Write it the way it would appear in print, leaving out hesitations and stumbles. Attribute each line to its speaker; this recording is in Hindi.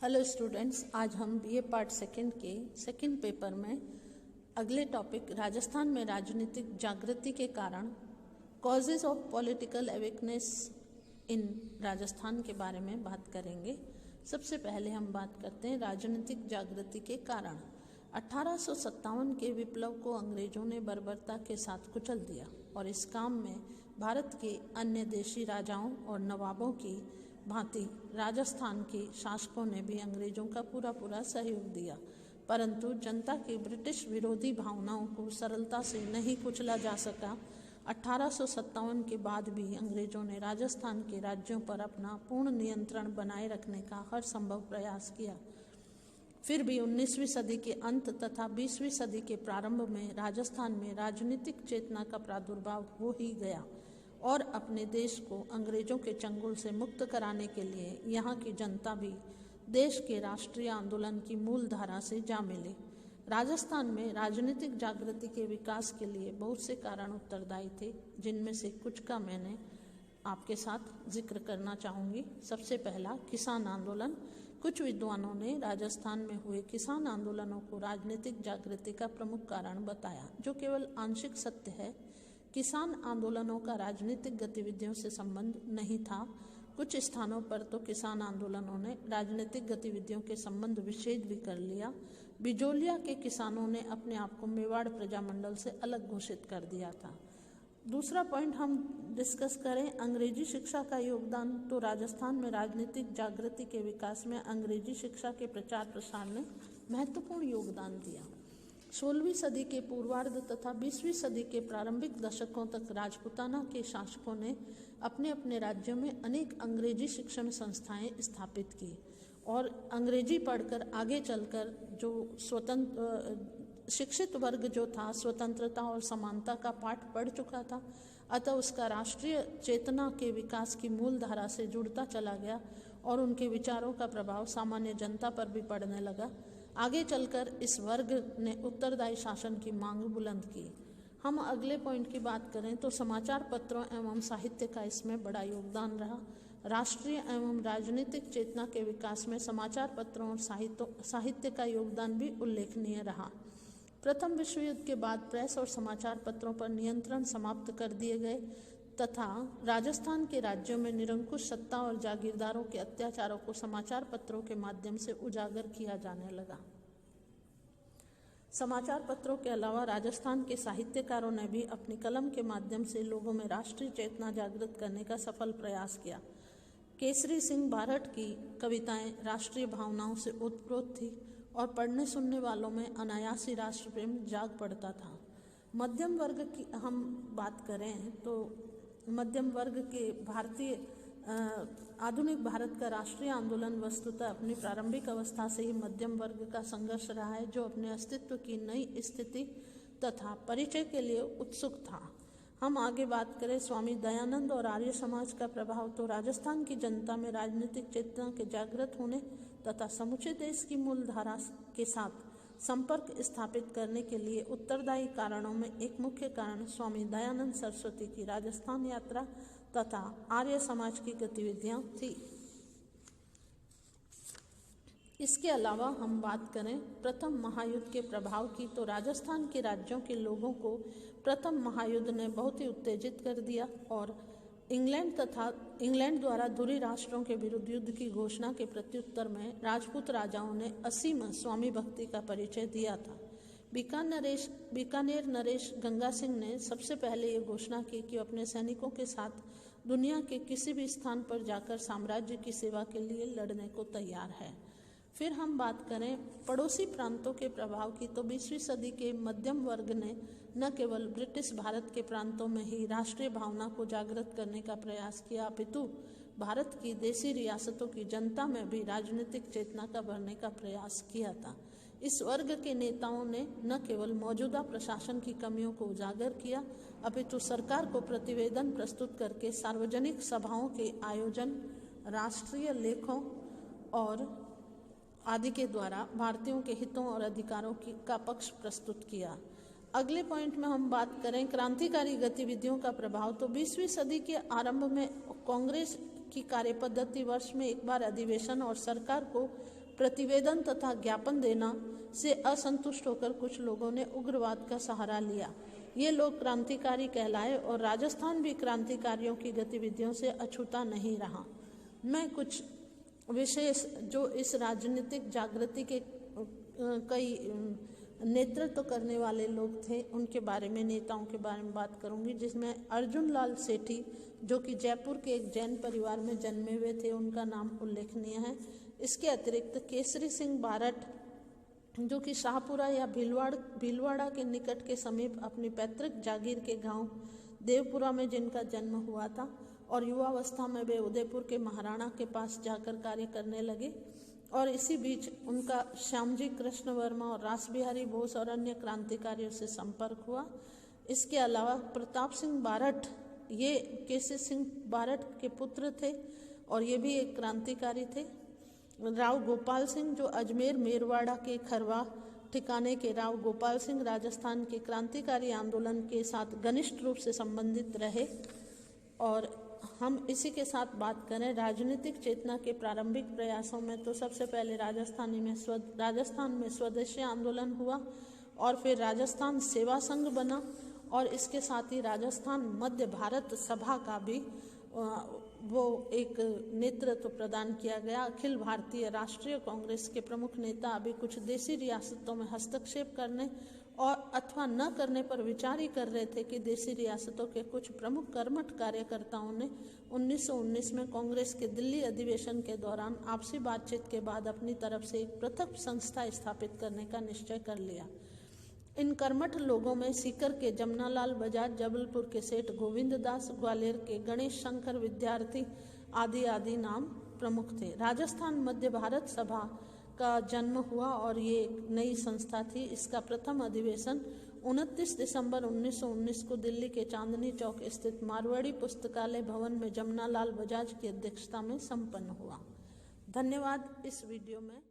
Speaker 1: हेलो स्टूडेंट्स, आज हम बीए पार्ट सेकंड के सेकंड पेपर में अगले टॉपिक राजस्थान में राजनीतिक जागृति के कारण कॉजेज ऑफ पॉलिटिकल अवेकनेस इन राजस्थान के बारे में बात करेंगे। सबसे पहले हम बात करते हैं राजनीतिक जागृति के कारण। 1857 के विप्लव को अंग्रेजों ने बर्बरता के साथ कुचल दिया और इस काम में भारत के अन्य देशी राजाओं और नवाबों की भांति राजस्थान के शासकों ने भी अंग्रेजों का पूरा सहयोग दिया, परंतु जनता की ब्रिटिश विरोधी भावनाओं को सरलता से नहीं कुचला जा सका। 1857 के बाद भी अंग्रेजों ने राजस्थान के राज्यों पर अपना पूर्ण नियंत्रण बनाए रखने का हर संभव प्रयास किया। फिर भी 19वीं सदी के अंत तथा 20वीं सदी के प्रारंभ में राजस्थान में राजनीतिक चेतना का प्रादुर्भाव हो ही गया और अपने देश को अंग्रेजों के चंगुल से मुक्त कराने के लिए यहाँ की जनता भी देश के राष्ट्रीय आंदोलन की मूल धारा से जा मिली। राजस्थान में राजनीतिक जागृति के विकास के लिए बहुत से कारण उत्तरदायी थे, जिनमें से कुछ का मैंने आपके साथ जिक्र करना चाहूँगी। सबसे पहला, किसान आंदोलन। कुछ विद्वानों ने राजस्थान में हुए किसान आंदोलनों को राजनीतिक जागृति का प्रमुख कारण बताया, जो केवल आंशिक सत्य है। किसान आंदोलनों का राजनीतिक गतिविधियों से संबंध नहीं था। कुछ स्थानों पर तो किसान आंदोलनों ने राजनीतिक गतिविधियों के संबंध विच्छेद भी कर लिया। बिजोलिया के किसानों ने अपने आप को मेवाड़ प्रजामंडल से अलग घोषित कर दिया था। दूसरा पॉइंट हम डिस्कस करें, अंग्रेजी शिक्षा का योगदान। तो राजस्थान में राजनीतिक जागृति के विकास में अंग्रेजी शिक्षा के प्रचार प्रसार ने महत्वपूर्ण योगदान दिया। 16वीं सदी के पूर्वार्ध तथा 20वीं सदी के प्रारंभिक दशकों तक राजपूताना के शासकों ने अपने अपने राज्यों में अनेक अंग्रेजी शिक्षण संस्थाएं स्थापित की और अंग्रेजी पढ़कर आगे चलकर जो शिक्षित वर्ग जो था स्वतंत्रता और समानता का पाठ पढ़ चुका था, अतः उसका राष्ट्रीय चेतना के विकास की मूल धारा से जुड़ता चला गया और उनके विचारों का प्रभाव सामान्य जनता पर भी पड़ने लगा। आगे चलकर इस वर्ग ने उत्तरदायी शासन की मांग बुलंद की। हम अगले पॉइंट की बात करें तो समाचार पत्रों एवं साहित्य का इसमें बड़ा योगदान रहा। राष्ट्रीय एवं राजनीतिक चेतना के विकास में समाचार पत्रों और साहित्य का योगदान भी उल्लेखनीय रहा। प्रथम विश्व युद्ध के बाद प्रेस और समाचार पत्रों पर नियंत्रण समाप्त कर दिए गए तथा राजस्थान के राज्यों में निरंकुश सत्ता और जागीरदारों के अत्याचारों को समाचार पत्रों के माध्यम से उजागर किया जाने लगा। समाचार पत्रों के अलावा राजस्थान के साहित्यकारों ने भी अपनी कलम के माध्यम से लोगों में राष्ट्रीय चेतना जागृत करने का सफल प्रयास किया। केसरी सिंह बारठ की कविताएं राष्ट्रीय भावनाओं से ओतप्रोत थी और पढ़ने सुनने वालों में अनायास ही राष्ट्र प्रेम जाग पड़ता था। मध्यम वर्ग की हम बात करें तो मध्यम वर्ग के भारतीय आधुनिक भारत का राष्ट्रीय आंदोलन वस्तुतः अपनी प्रारंभिक अवस्था से ही मध्यम वर्ग का संघर्ष रहा है, जो अपने अस्तित्व की नई स्थिति तथा परिचय के लिए उत्सुक था। हम आगे बात करें स्वामी दयानंद और आर्य समाज का प्रभाव। तो राजस्थान की जनता में राजनीतिक चेतना के जागृत होने तथा समूचे देश की मूल धारा के साथ संपर्क स्थापित करने के लिए उत्तरदायी कारणों में एक मुख्य कारण स्वामी दयानंद सरस्वती की राजस्थान यात्रा तथा आर्य समाज की गतिविधियां थी। इसके अलावा हम बात करें प्रथम महायुद्ध के प्रभाव की, तो राजस्थान के राज्यों के लोगों को प्रथम महायुद्ध ने बहुत ही उत्तेजित कर दिया और इंग्लैंड द्वारा धुरी राष्ट्रों के विरुद्ध युद्ध की घोषणा के प्रत्युत्तर में राजपूत राजाओं ने असीम स्वामी भक्ति का परिचय दिया था। बीकानेर नरेश गंगा सिंह ने सबसे पहले ये घोषणा की कि अपने सैनिकों के साथ दुनिया के किसी भी स्थान पर जाकर साम्राज्य की सेवा के लिए लड़ने को तैयार है। फिर हम बात करें पड़ोसी प्रांतों के प्रभाव की, तो 20वीं सदी के मध्यम वर्ग ने न केवल ब्रिटिश भारत के प्रांतों में ही राष्ट्रीय भावना को जागृत करने का प्रयास किया, अपितु भारत की देशी रियासतों की जनता में भी राजनीतिक चेतना का भरने का प्रयास किया था। इस वर्ग के नेताओं ने न केवल मौजूदा प्रशासन की कमियों को उजागर किया, अपितु सरकार को प्रतिवेदन प्रस्तुत करके सार्वजनिक सभाओं के आयोजन, राष्ट्रीय लेखों और आदि के द्वारा भारतीयों के हितों और अधिकारों का पक्ष प्रस्तुत किया। अगले पॉइंट में हम बात करें क्रांतिकारी गतिविधियों का प्रभाव। तो 20वीं सदी के आरंभ में कांग्रेस की कार्यपद्धति वर्ष में एक बार अधिवेशन और सरकार को प्रतिवेदन तथा ज्ञापन देना से असंतुष्ट होकर कुछ लोगों ने उग्रवाद का सहारा लिया। ये लोग क्रांतिकारी कहलाए और राजस्थान भी क्रांतिकारियों की गतिविधियों से अछूता नहीं रहा। मैं कुछ विशेष जो इस राजनीतिक जागृति के कई नेतृत्व करने वाले लोग थे उनके बारे में, नेताओं के बारे में बात करूंगी, जिसमें अर्जुन लाल सेठी जो कि जयपुर के एक जैन परिवार में जन्मे हुए थे, उनका नाम उल्लेखनीय है। इसके अतिरिक्त केसरी सिंह बारठ जो कि शाहपुरा या भीलवाड़ा के निकट के समीप अपनी पैतृक जागीर के गांव देवपुरा में जिनका जन्म हुआ था और युवावस्था में वे उदयपुर के महाराणा के पास जाकर कार्य करने लगे और इसी बीच उनका श्यामजी कृष्ण वर्मा और रासबिहारी बोस और अन्य क्रांतिकारियों से संपर्क हुआ। इसके अलावा प्रताप सिंह बारठ ये केसरी सिंह बारठ के पुत्र थे और ये भी एक क्रांतिकारी थे। राव गोपाल सिंह जो अजमेर मेरवाड़ा के खरवा ठिकाने के राव गोपाल सिंह राजस्थान के क्रांतिकारी आंदोलन के साथ घनिष्ठ रूप से संबंधित रहे। और हम इसी के साथ बात करें राजनीतिक चेतना के प्रारंभिक प्रयासों में, तो सबसे पहले राजस्थान में स्वदेशी आंदोलन हुआ और फिर राजस्थान सेवा संघ बना और इसके साथ ही राजस्थान मध्य भारत सभा का भी वो एक नेतृत्व प्रदान किया गया। अखिल भारतीय राष्ट्रीय कांग्रेस के प्रमुख नेता अभी कुछ देशी रियासतों में हस्तक्षेप करने और अथवा न करने पर विचार ही कर रहे थे कि देशी रियासतों के कुछ प्रमुख कर्मठ कार्यकर्ताओं ने 1919 में कांग्रेस के दिल्ली अधिवेशन के दौरान आपसी बातचीत के बाद अपनी तरफ से एक पृथक संस्था स्थापित करने का निश्चय कर लिया। इन कर्मठ लोगों में सीकर के जमनालाल बजाज, जबलपुर के सेठ गोविंद दास, ग्वालियर के गणेश शंकर विद्यार्थी आदि नाम प्रमुख थे। राजस्थान मध्य भारत सभा का जन्म हुआ और ये एक नई संस्था थी। इसका प्रथम अधिवेशन 29 दिसंबर 1919 को दिल्ली के चांदनी चौक स्थित मारवाड़ी पुस्तकालय भवन में जमनालाल बजाज की अध्यक्षता में संपन्न हुआ। धन्यवाद। इस वीडियो में